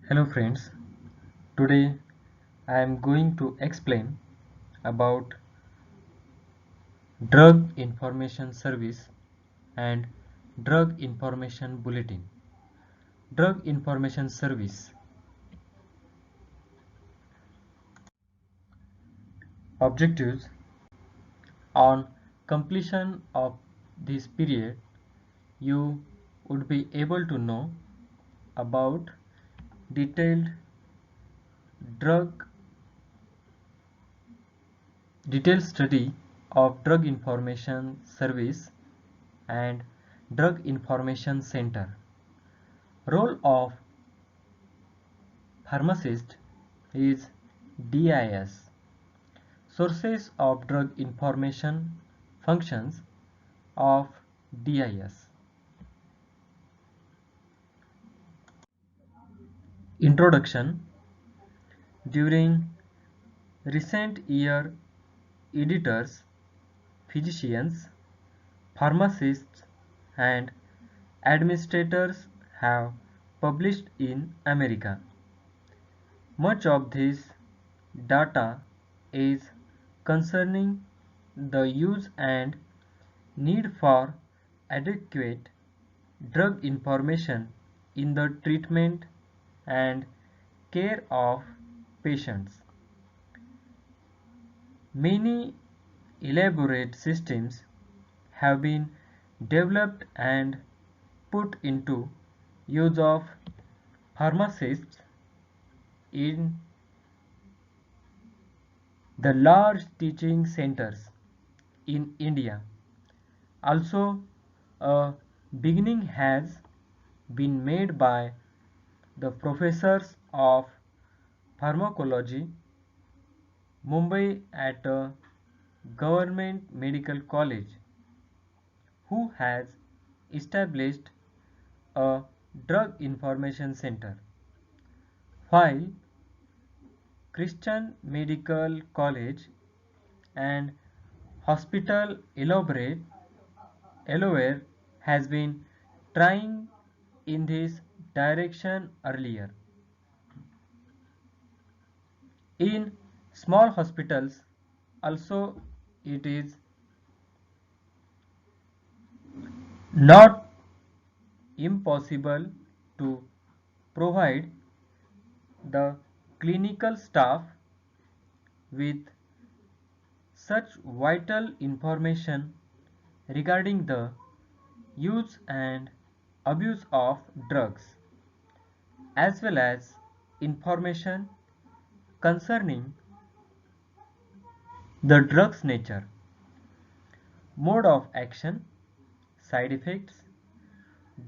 Hello friends, today I am going to explain about Drug Information Service and Drug Information Bulletin. Drug Information Service objectives. On completion of this period, you would be able to know about detailed drug detailed study of Drug Information Service and Drug Information Center. Role of pharmacist is DIS. Sources of drug information. Functions of DIS. Introduction. During recent year, editors, physicians, pharmacists and administrators have published in America. Much of this data is concerning the use and need for adequate drug information in the treatment and care of patients. Many elaborate systems have been developed and put into use of pharmacists in the large teaching centers in India. Also, a beginning has been made by the professors of pharmacology, Mumbai at a government medical college, who has established a drug information center, while Christian Medical College and Hospital Eloware has been trying in this direction earlier. In small hospitals also it is not impossible to provide the clinical staff with such vital information regarding the use and abuse of drugs, as well as information concerning the drug's nature, mode of action, side effects,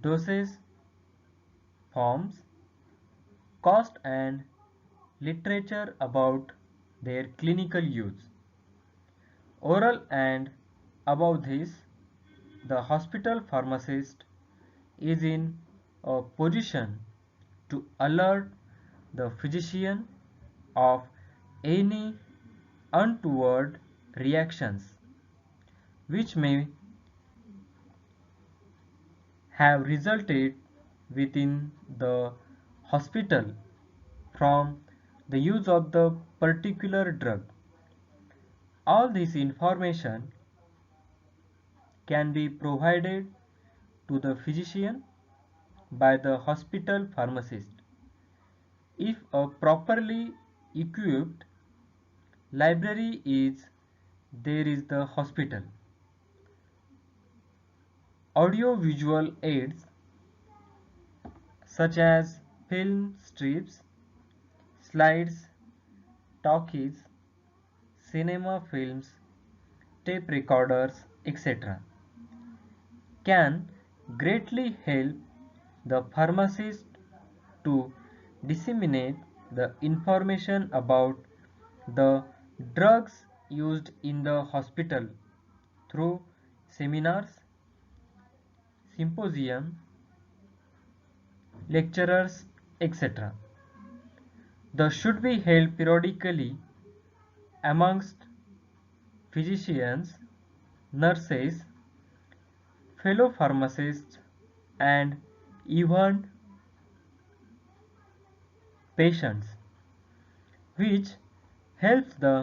doses, forms, cost and literature about their clinical use. Oral and above this, the hospital pharmacist is in a position to alert the physician of any untoward reactions which may have resulted within the hospital from the use of the particular drug. All this information can be provided to the physician by the hospital pharmacist. If a properly equipped library is there is the hospital. Audio-visual aids such as film strips, slides, talkies, cinema films, tape recorders, etc. can greatly help the pharmacist to disseminate the information about the drugs used in the hospital through seminars, symposium, lecturers, etc. The should be held periodically amongst physicians, nurses, fellow pharmacists, and even patients, which helps the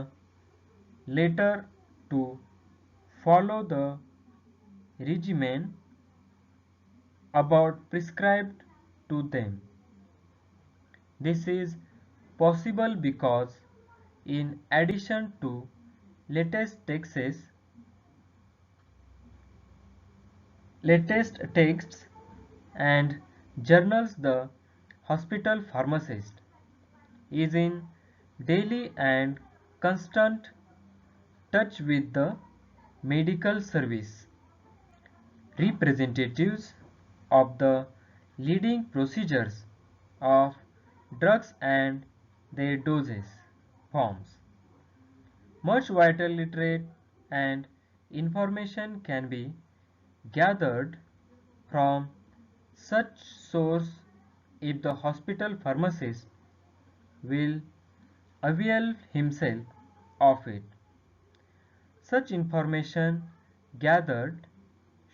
latter to follow the regimen about prescribed to them. This is possible because in addition to latest texts and journals, the hospital pharmacist is in daily and constant touch with the medical service representatives of the leading procedures of drugs and their doses forms. Much vital literate and information can be gathered from such source if the hospital pharmacist will avail himself of it. Such information gathered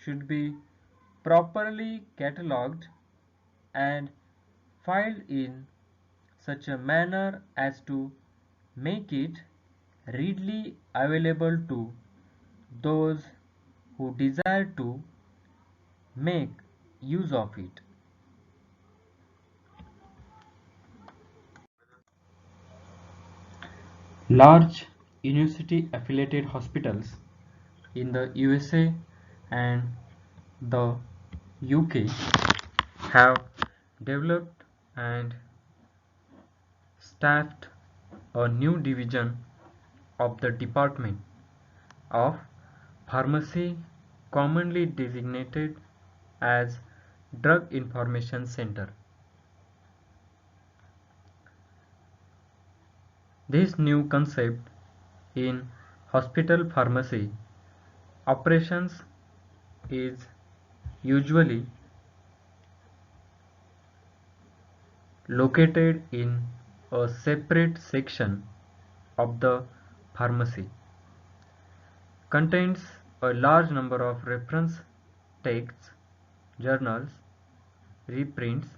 should be properly catalogued and filed in such a manner as to make it readily available to those who desire to make use of it. Large university affiliated hospitals in the USA and the UK have developed and staffed a new division of the Department of Pharmacy, commonly designated as Drug Information Center. This new concept in hospital pharmacy operations is usually located in a separate section of the pharmacy, contains a large number of reference texts, journals, reprints,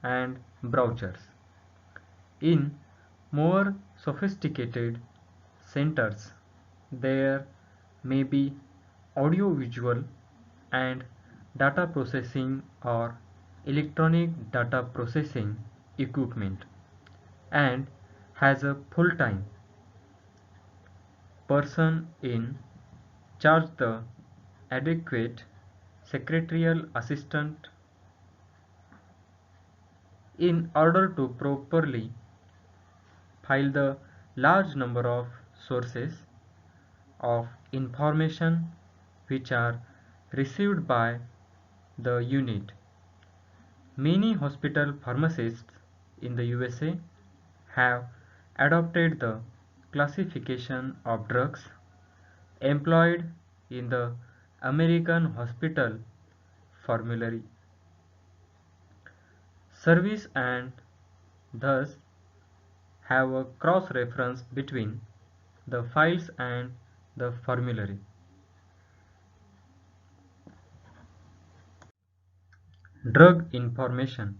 and brochures. In more sophisticated centers, there may be audiovisual and data processing or electronic data processing equipment and has a full-time person in charge, the adequate secretarial assistant, in order to properly file the large number of sources of information which are received by the unit. Many hospital pharmacists in the USA have adopted the classification of drugs employed in the American Hospital Formulary Service and thus have a cross-reference between the files and the formulary. Drug information.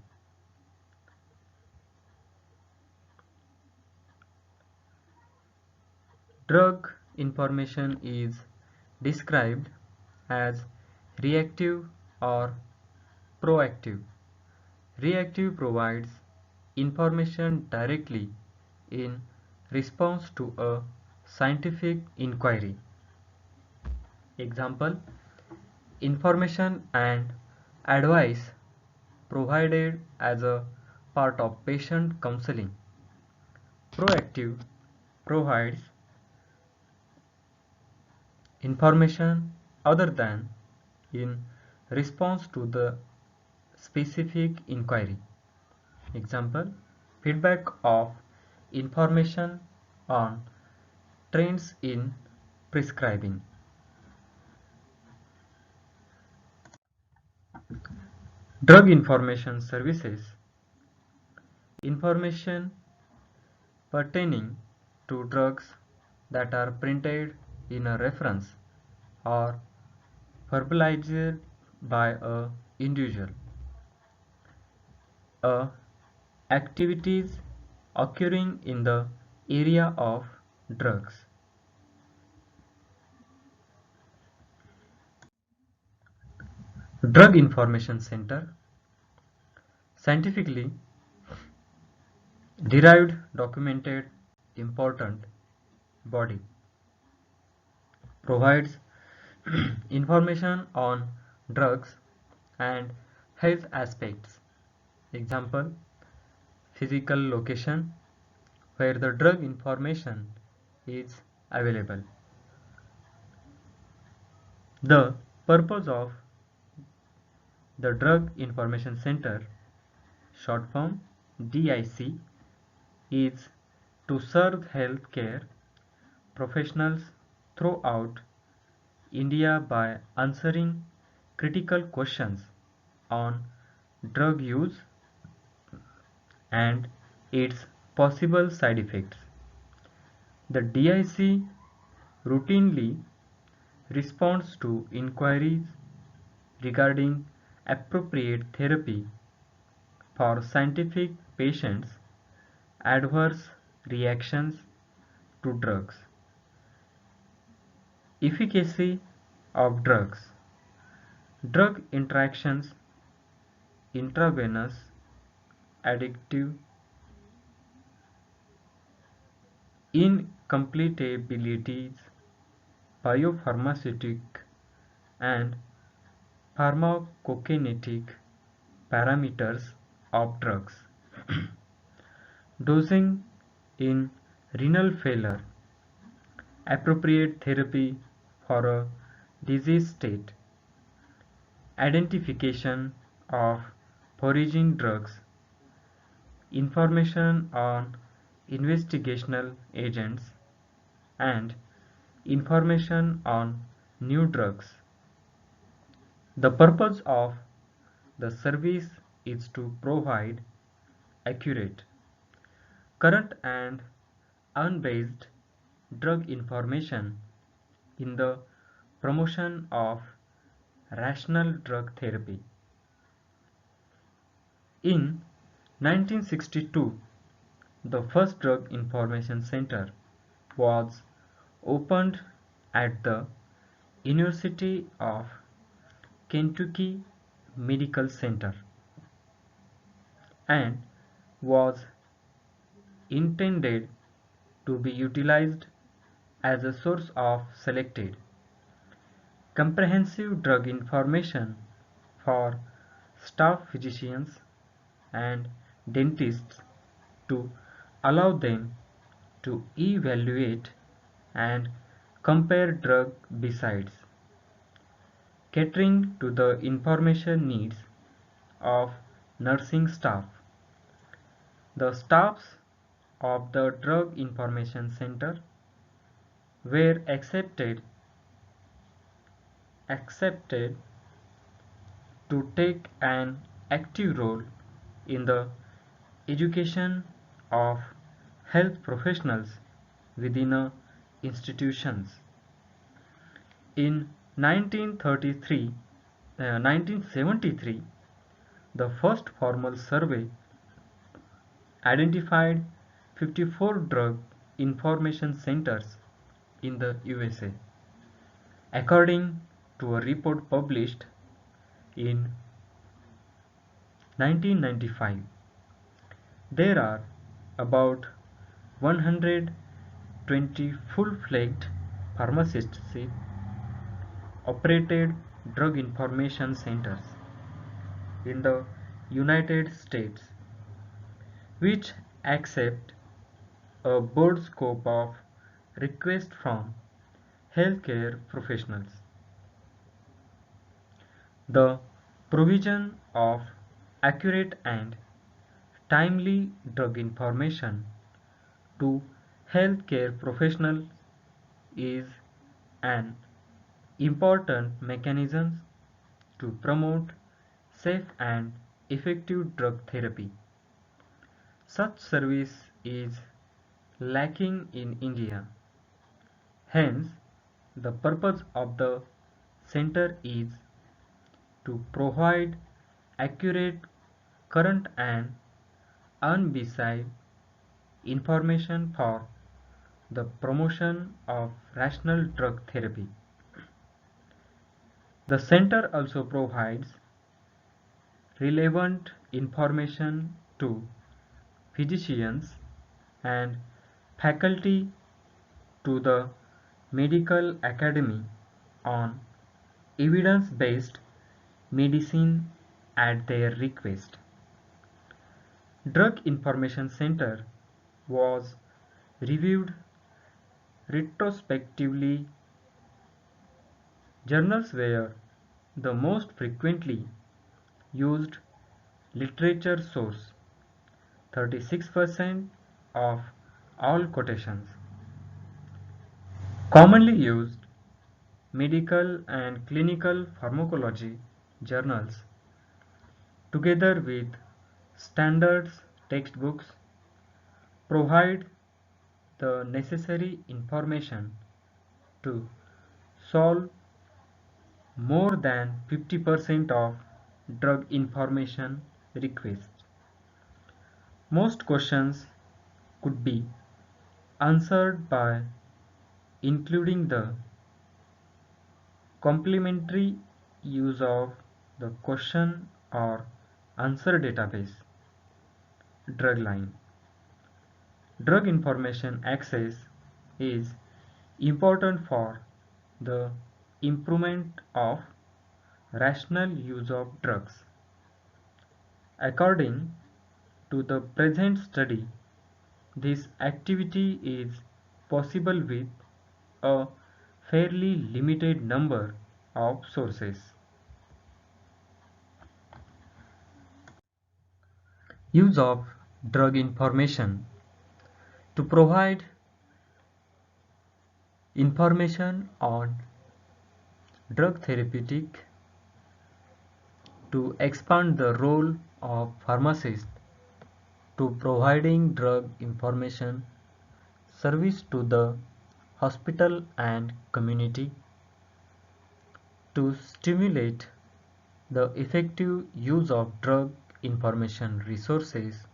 Drug information is described as reactive or proactive. Reactive provides information directly in response to a scientific inquiry. Example: information and advice provided as a part of patient counseling. Proactive provides information other than in response to the specific inquiry. Example: feedback of information on trends in prescribing. Drug information services. Information pertaining to drugs that are printed in a reference or verbalized by a individual. A activities occurring in the area of drugs. Drug Information Center, scientifically derived, documented, important body, provides information on drugs and health aspects. Example, physical location where the drug information is available. The purpose of the Drug Information Center, short form DIC, is to serve healthcare professionals throughout India by answering critical questions on drug use and its possible side effects. The DIC routinely responds to inquiries regarding appropriate therapy for scientific patients, adverse reactions to drugs, efficacy of drugs, drug interactions, intravenous, addictive, incompatibilities, biopharmaceutic and pharmacokinetic parameters of drugs, dosing in renal failure, appropriate therapy for a disease state, identification of foraging drugs, information on investigational agents, and information on new drugs. The purpose of the service is to provide accurate, current and unbiased drug information in the promotion of rational drug therapy. In 1962, the first Drug Information Center was opened at the University of Kentucky Medical Center and was intended to be utilized as a source of selected, comprehensive drug information for staff physicians and dentists to allow them to evaluate and compare drug besides catering to the information needs of nursing staff. The staffs of the Drug Information Center were accepted to take an active role in the education of health professionals within institutions. In 1973, the first formal survey identified 54 drug information centers in the USA. According to a report published in 1995, there are about 120 full-fledged pharmaceutical operated drug information centers in the United States, which accept a broad scope of requests from healthcare professionals. The provision of accurate and timely drug information to healthcare professionals is an important mechanism to promote safe and effective drug therapy. Such service is lacking in India. Hence, the purpose of the center is to provide accurate, current and unbiased information for the promotion of rational drug therapy. The center also provides relevant information to physicians and faculty to the medical academy on evidence-based medicine at their request. Drug Information Center was reviewed retrospectively. Journals were the most frequently used literature source, 36% of all quotations. Commonly used medical and clinical pharmacology journals, together with standards textbooks, provide the necessary information to solve more than 50% of drug information requests. Most questions could be answered by including the complementary use of the question or answer database. Drug line. Drug information access is important for the improvement of rational use of drugs. According to the present study, this activity is possible with a fairly limited number of sources. Use of drug information to provide information on drug therapeutic, to expand the role of pharmacists to providing drug information service to the hospital and community, to stimulate the effective use of drug information resources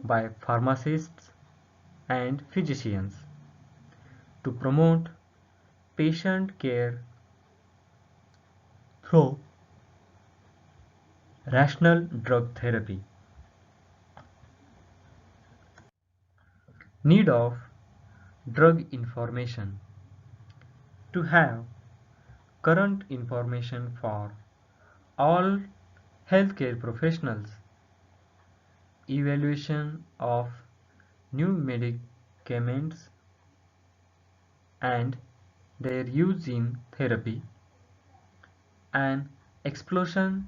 by pharmacists and physicians, to promote patient care through rational drug therapy. Need of drug information. To have current information for all healthcare professionals, evaluation of new medicaments and their use in therapy, an explosion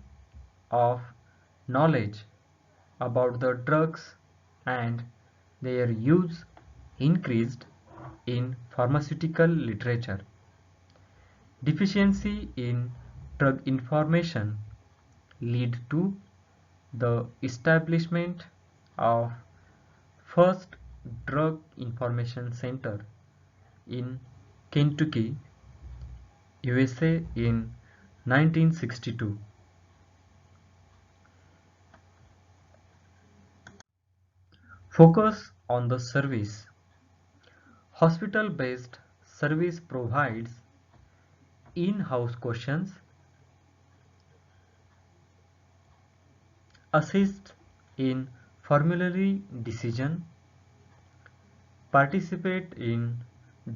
of knowledge about the drugs and their use increased in pharmaceutical literature. Deficiency in drug information lead to the establishment of first drug information center in Kentucky, USA in 1962. Focus on the service. Hospital-based service provides in-house questions, assist in formulary decision, participate in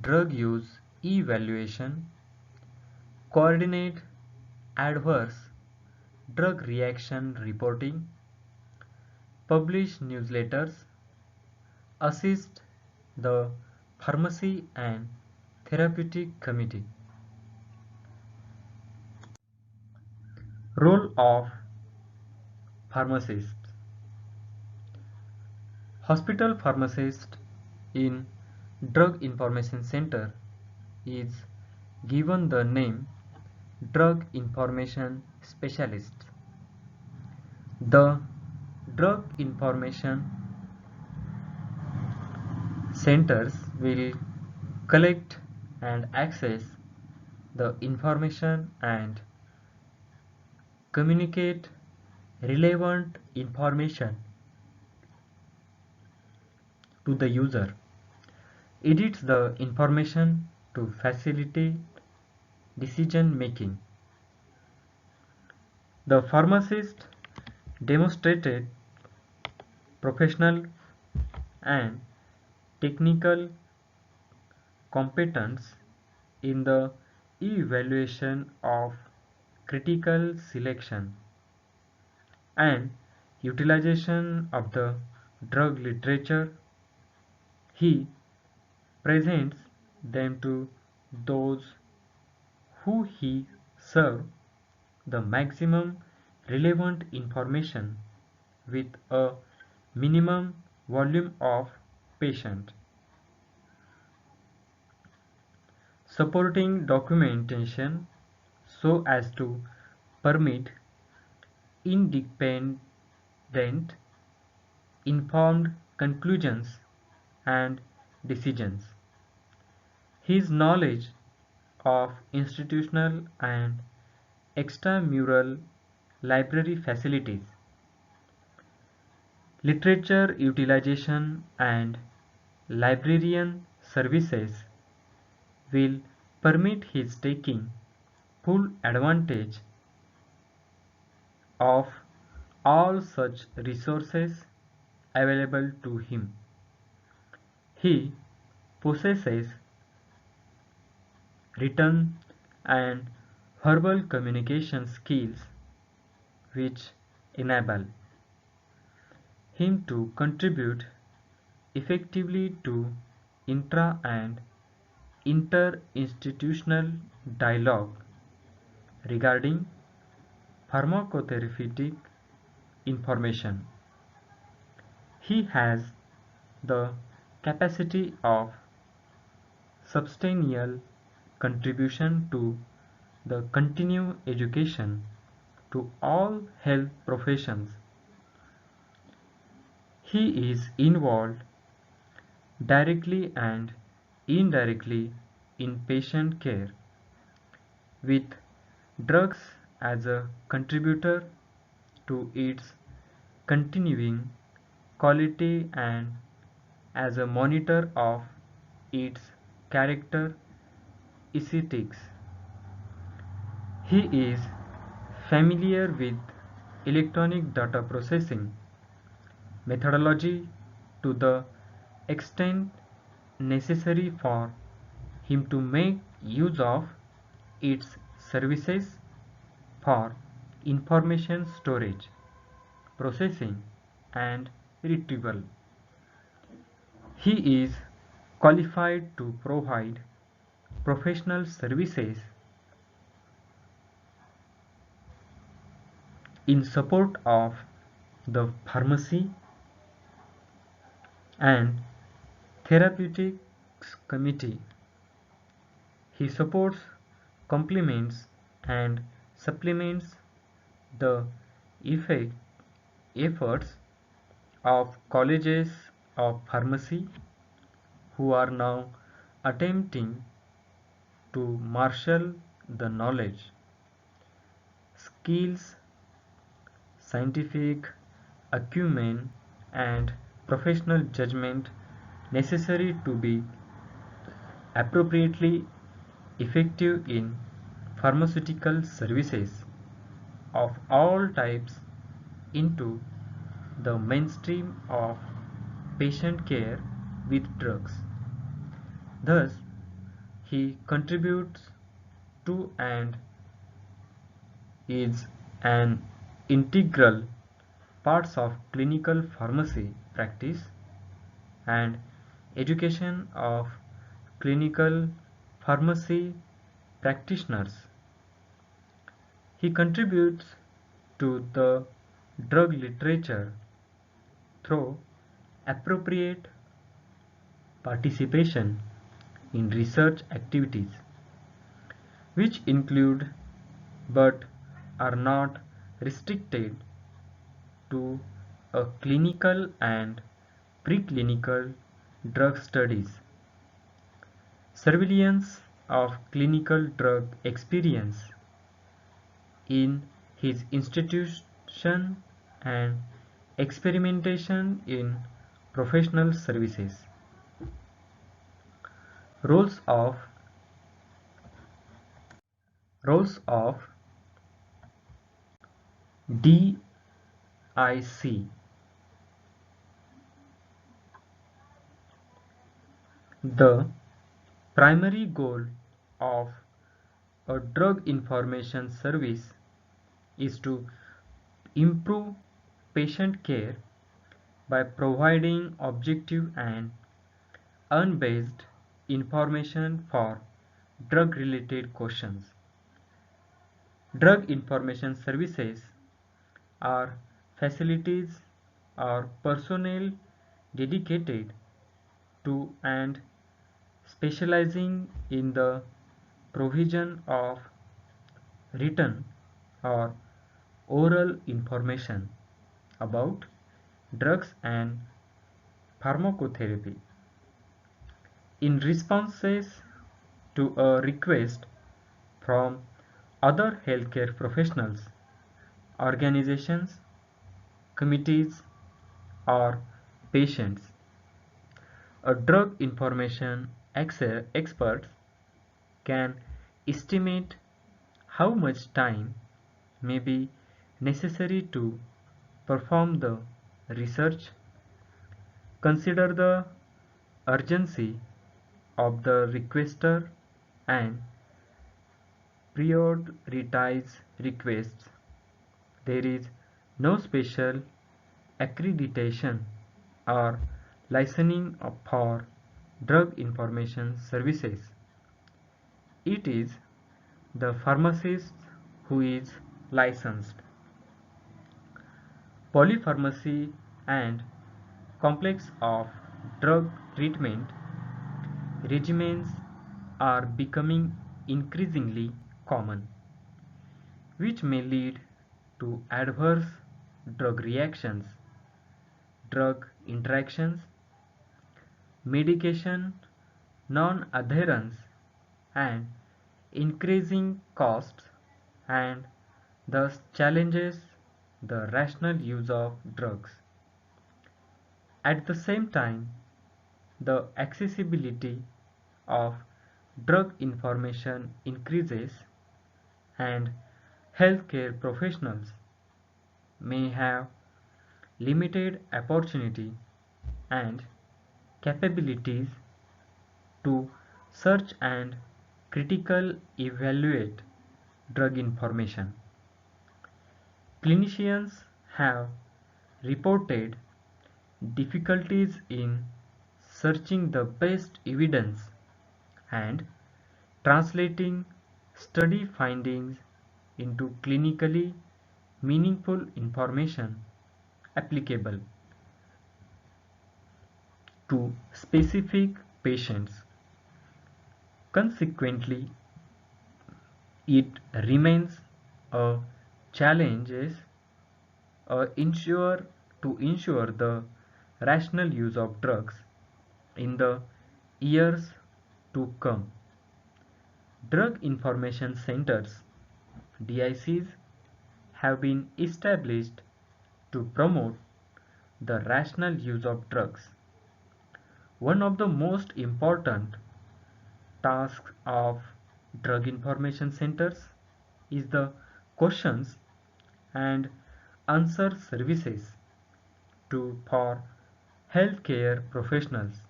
drug use evaluation, coordinate adverse drug reaction reporting, publish newsletters, assist the pharmacy and therapeutic committee. Role of pharmacist. Hospital pharmacist in Drug Information Center is given the name Drug Information Specialist. The Drug Information Centers will collect and access the information and communicate relevant information to the user, edits the information to facilitate decision making. The pharmacist demonstrated professional and technical competence in the evaluation of critical selection and utilization of the drug literature. He presents them to those who he serve the maximum relevant information with a minimum volume of patient. Supporting documentation so as to permit independent, informed conclusions and decisions. His knowledge of institutional and extramural library facilities, literature utilization and librarian services will permit his taking full advantage of all such resources available to him. He possesses written and verbal communication skills which enable him to contribute effectively to intra and inter-institutional dialogue regarding pharmacotherapeutic information. He has the capacity of substantial contribution to the continuing education to all health professions. He is involved directly and indirectly in patient care, with drugs as a contributor to its continuing quality and as a monitor of its character aesthetics. He is familiar with electronic data processing methodology to the extent necessary for him to make use of its services for information storage, processing, and retrieval. He is qualified to provide professional services in support of the pharmacy and therapeutics committee. He supports, complements, and supplements the effect, efforts of colleges of pharmacy who are now attempting to marshal the knowledge, skills, scientific acumen, and professional judgment necessary to be appropriately effective in pharmaceutical services of all types into the mainstream of patient care with drugs. Thus, he contributes to and is an integral part of clinical pharmacy practice and education of clinical pharmacy practitioners. He contributes to the drug literature through appropriate participation in research activities, which include but are not restricted to a clinical and preclinical drug studies, surveillance of clinical drug experience in his institution, and experimentation in professional services. Roles of DIC. The primary goal of a drug information service is to improve patient care by providing objective and unbiased information for drug-related questions. Drug information services are facilities or personnel dedicated to and specializing in the provision of written or oral information about drugs and pharmacotherapy. In responses to a request from other healthcare professionals, organizations, committees, or patients, a drug information expert can estimate how much time may be necessary to perform the research, consider the urgency of the requester, and prioritize requests. There is no special accreditation or licensing for drug information services. It is the pharmacist who is licensed. Polypharmacy and complex of drug treatment regimens are becoming increasingly common, which may lead to adverse drug reactions, drug interactions, medication non-adherence, and increasing costs, and thus challenges the rational use of drugs. At the same time, the accessibility of drug information increases, and healthcare professionals may have limited opportunity and capabilities to search and critical evaluate drug information. Clinicians have reported difficulties in searching the best evidence and translating study findings into clinically meaningful information applicable to specific patients. Consequently, it remains a challenge ensure to ensure the rational use of drugs in the years to come. Drug information centers (DICs) have been established to promote the rational use of drugs. One of the most important tasks of drug information centers is the questions and answer services for healthcare professionals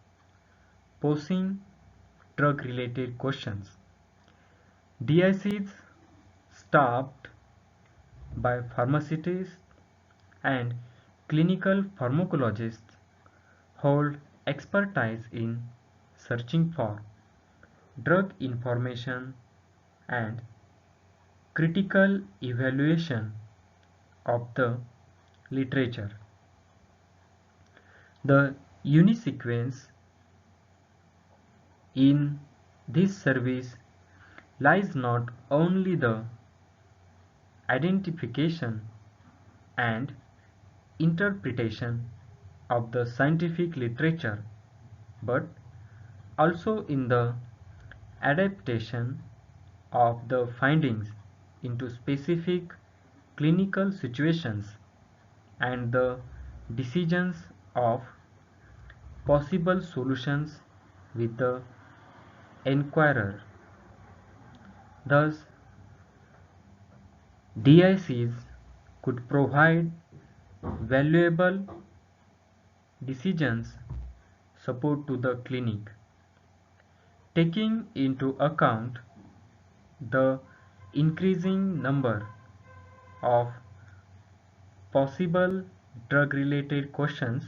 posing drug related questions. DICs staffed by pharmacists and clinical pharmacologists hold expertise in searching for drug information and critical evaluation of the literature. The unisequence in this service lies not only the identification and interpretation of the scientific literature, but also in the adaptation of the findings into specific clinical situations and the decisions of possible solutions with the inquirer. Thus, DICs could provide valuable decisions support to the clinic, taking into account the increasing number of possible drug-related questions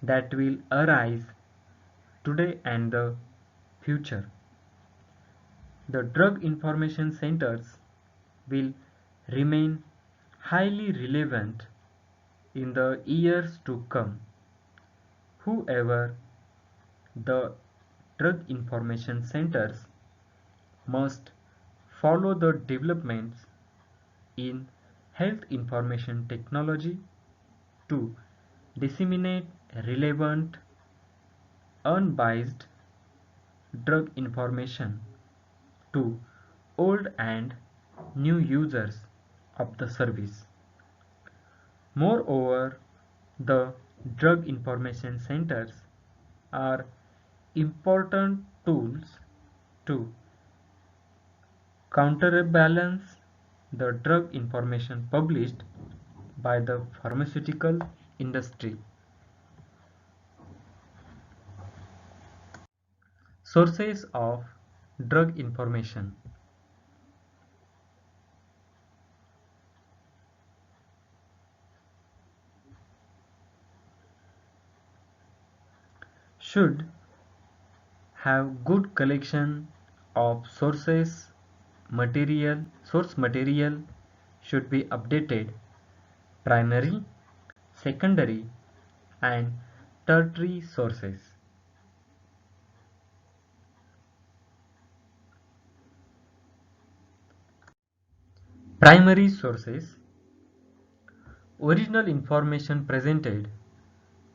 that will arise today and the future. The drug information centers will remain highly relevant in the years to come. However, the drug information centers must follow the developments in health information technology to disseminate relevant, unbiased drug information to old and new users of the service. Moreover, the drug information centers are important tools to counterbalance the drug information published by the pharmaceutical industry. Sources of drug information. Should have good collection of source material should be updated. Primary, secondary and tertiary sources. Primary sources. Original information presented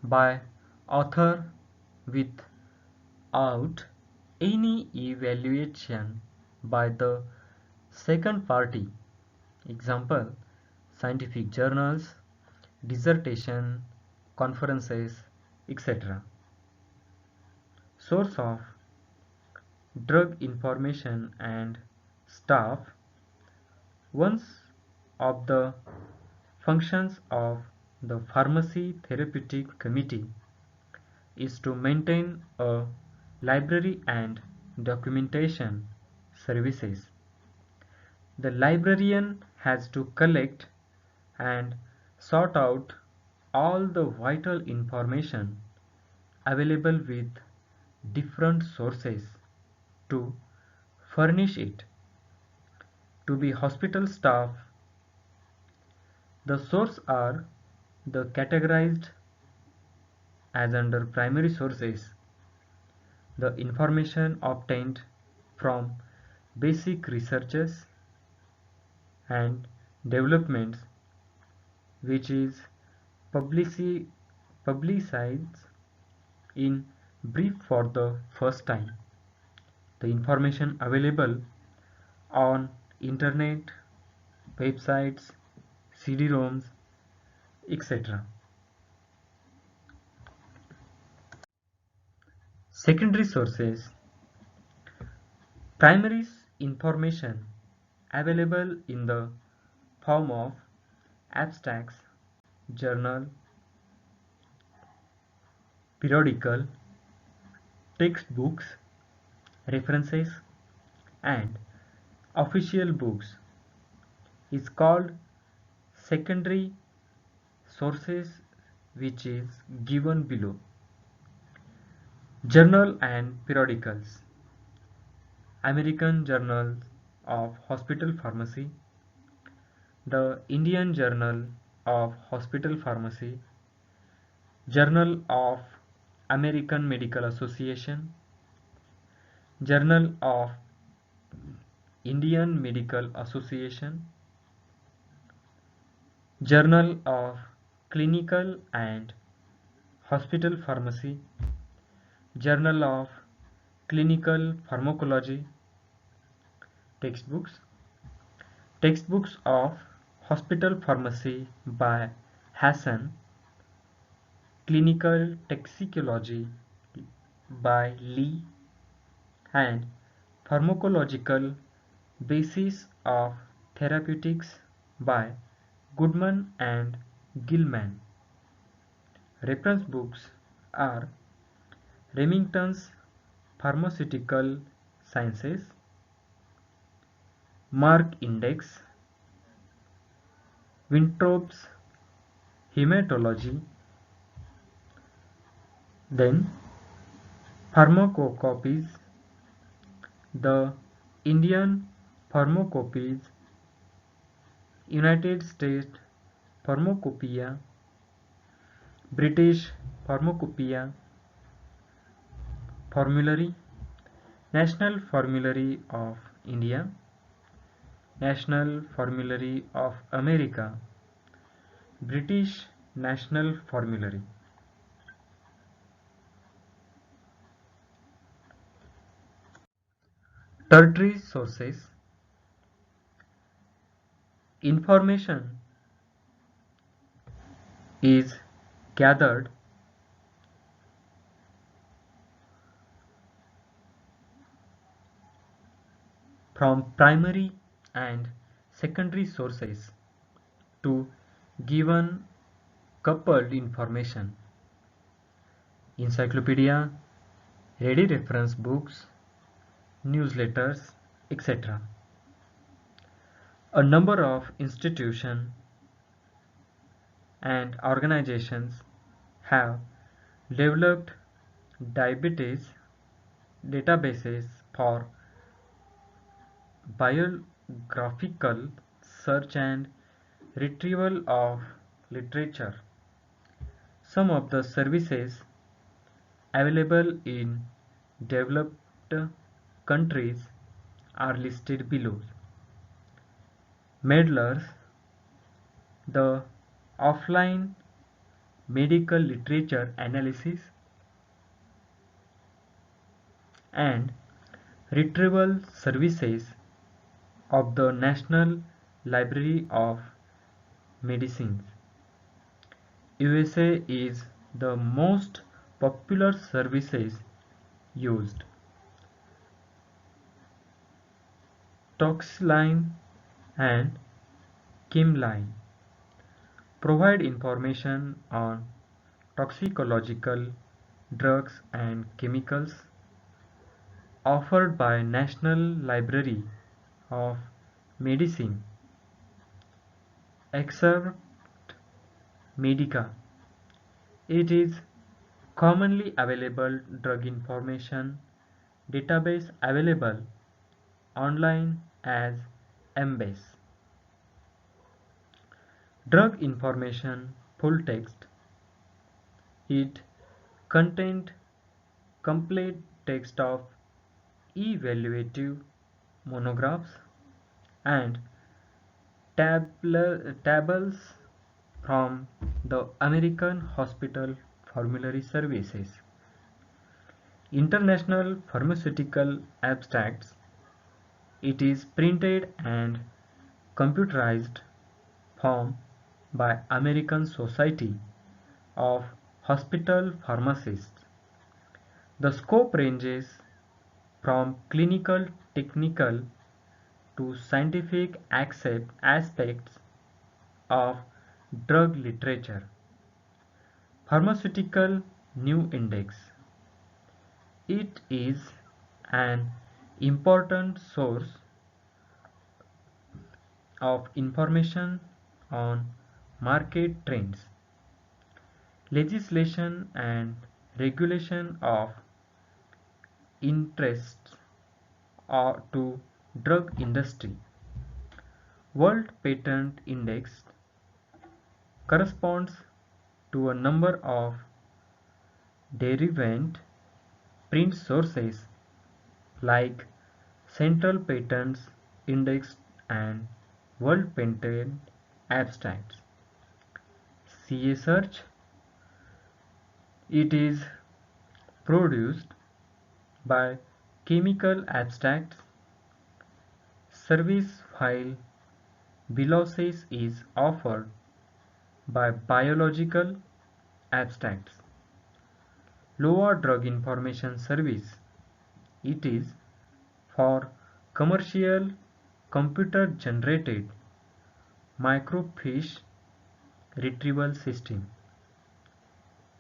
by author without any evaluation by the second party. Example, scientific journals, dissertation, conferences, etc. Source of drug information and staff. One of the functions of the Pharmacy Therapeutic Committee is to maintain a library and documentation services. The librarian has to collect and sort out all the vital information available with different sources to furnish it to the hospital staff. The sources are the categorized as under primary sources. The information obtained from basic researches and developments which is publicized in brief for the first time. The information available on internet, websites, CD-ROMs, etc. Secondary sources. Primary information available in the form of abstracts, journal, periodical, textbooks, references, and official books is called secondary sources, which is given below. Journal and periodicals. American Journal of Hospital Pharmacy, the Indian Journal of Hospital Pharmacy, Journal of American Medical Association, Journal of Indian Medical Association, Journal of Clinical and Hospital Pharmacy, Journal of Clinical Pharmacology, textbooks, textbooks of Hospital Pharmacy by Hassan, Clinical Toxicology by Lee and Pharmacological Basis of Therapeutics by Goodman and Gilman. Reference books are Remington's Pharmaceutical Sciences, Merck Index, Winthrop's Hematology, then Pharmacopoeias, the Indian Pharmacopoeias, United States Pharmacopoeia, British Pharmacopoeia, Formulary, National Formulary of India, National Formulary of America, British National Formulary. Tertiary sources. Information is gathered from primary and secondary sources to given coupled information. Encyclopedia, ready reference books, newsletters, etc. A number of institutions and organizations have developed diabetes databases for biographical search and retrieval of literature. Some of the services available in developed countries are listed below. Medlars, the offline medical literature analysis and retrieval services of the National Library of Medicine. USA is the most popular services used. Toxline and Chemline provide information on toxicological drugs and chemicals offered by National Library of Medicine. Excerpt Medica. It is commonly available drug information database available online as Embase. Drug information full text. It contained complete text of evaluative monographs and tables from the American Hospital Formulary Services. International pharmaceutical abstracts. It is printed and computerized form by American Society of Hospital Pharmacists. The scope ranges from clinical technical to scientific aspects of drug literature. Pharmaceutical New Index. It is an important source of information on market trends, legislation and regulation of interests or to drug industry. World Patent Index corresponds to a number of derived print sources like Central Patents Index and World Patent Abstracts. CA Search. It is produced by Chemical Abstracts Service while Velocys is offered by Biological Abstracts. LOA Drug Information Service. It is for commercial computer-generated microfiche retrieval system.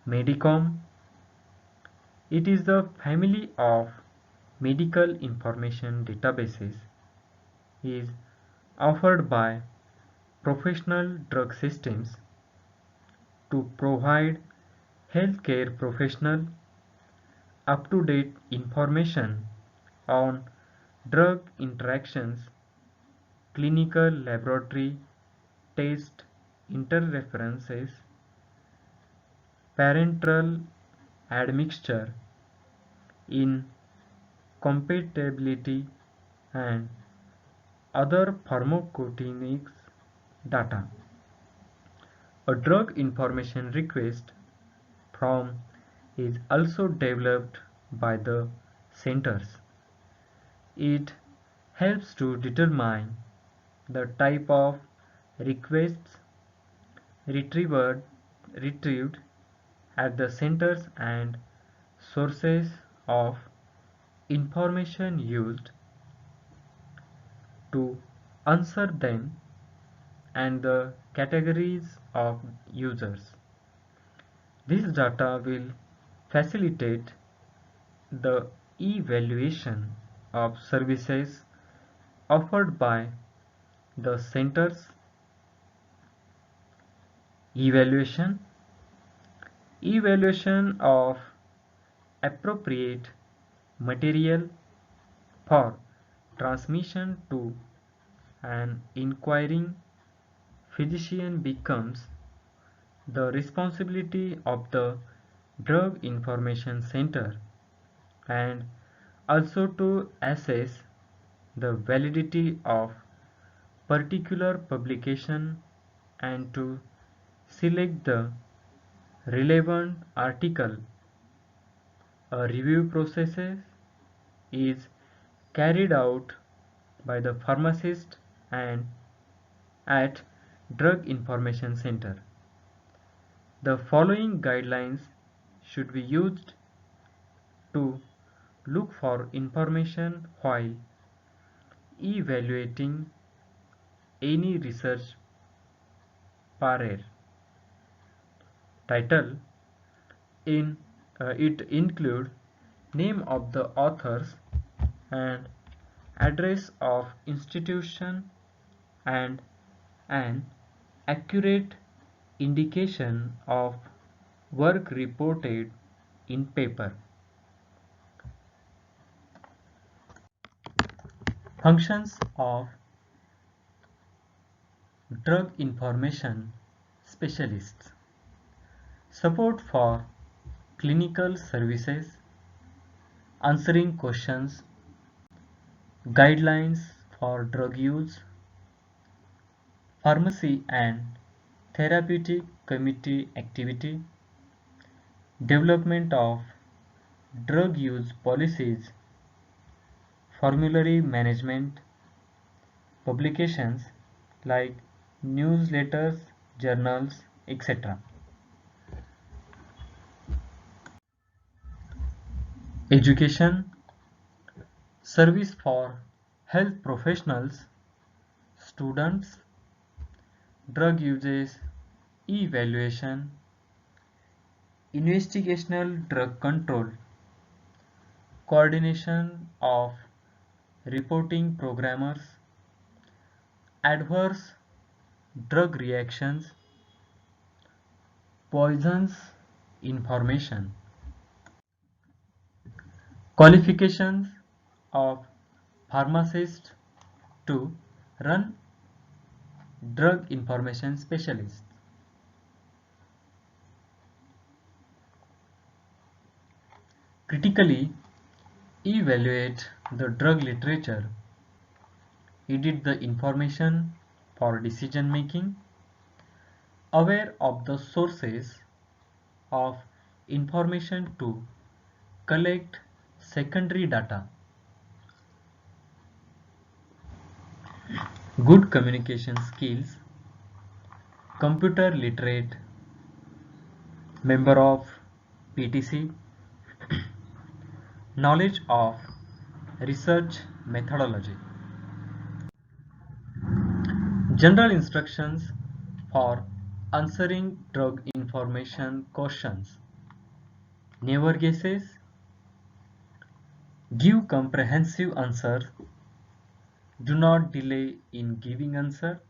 Medicom. It is the family of medical information databases is offered by professional drug systems to provide healthcare professionals up-to-date information on drug interactions, clinical laboratory test interferences, parenteral admixture, incompatibility, and other pharmacokinetics data. A drug information request form is also developed by the centers. It helps to determine the type of requests retrieved at the centers and sources of information used to answer them and the categories of users. This data will facilitate the evaluation of services offered by the centers. Evaluation of appropriate material for transmission to an inquiring physician becomes the responsibility of the Drug Information Center, and also to assess the validity of particular publication and to select the relevant article. A review process is carried out by the pharmacist and at Drug Information Center. The following guidelines should be used to look for information while evaluating any research paper. Title. It include name of the authors and address of institution and an accurate indication of work reported in paper. Functions of drug information specialists. Support for clinical services, answering questions, guidelines for drug use, pharmacy and therapeutic committee activity, development of drug use policies, formulary management, publications like newsletters, journals, etc. Education, service for health professionals, students, drug uses, evaluation, investigational drug control, coordination of reporting programmers, adverse drug reactions, poisons information. Qualifications of pharmacists to run drug information specialists. Critically evaluate the drug literature, edit the information for decision making, aware of the sources of information to collect secondary data. Good communication skills, computer literate, member of PTC, knowledge of research methodology, general instructions for answering drug information questions, never guesses, give comprehensive answers, do not delay in giving answer,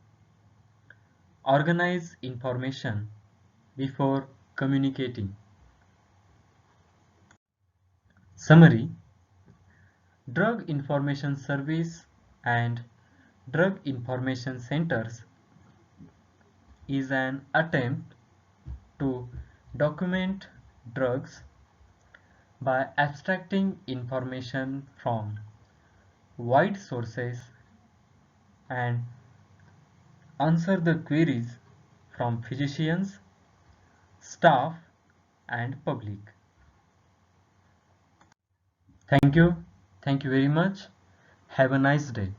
organize information before communicating. Summary: Drug Information Service and Drug Information Centers is an attempt to document drugs by abstracting information from wide sources and answer the queries from physicians, staff, and public. Thank you. Thank you very much. Have a nice day.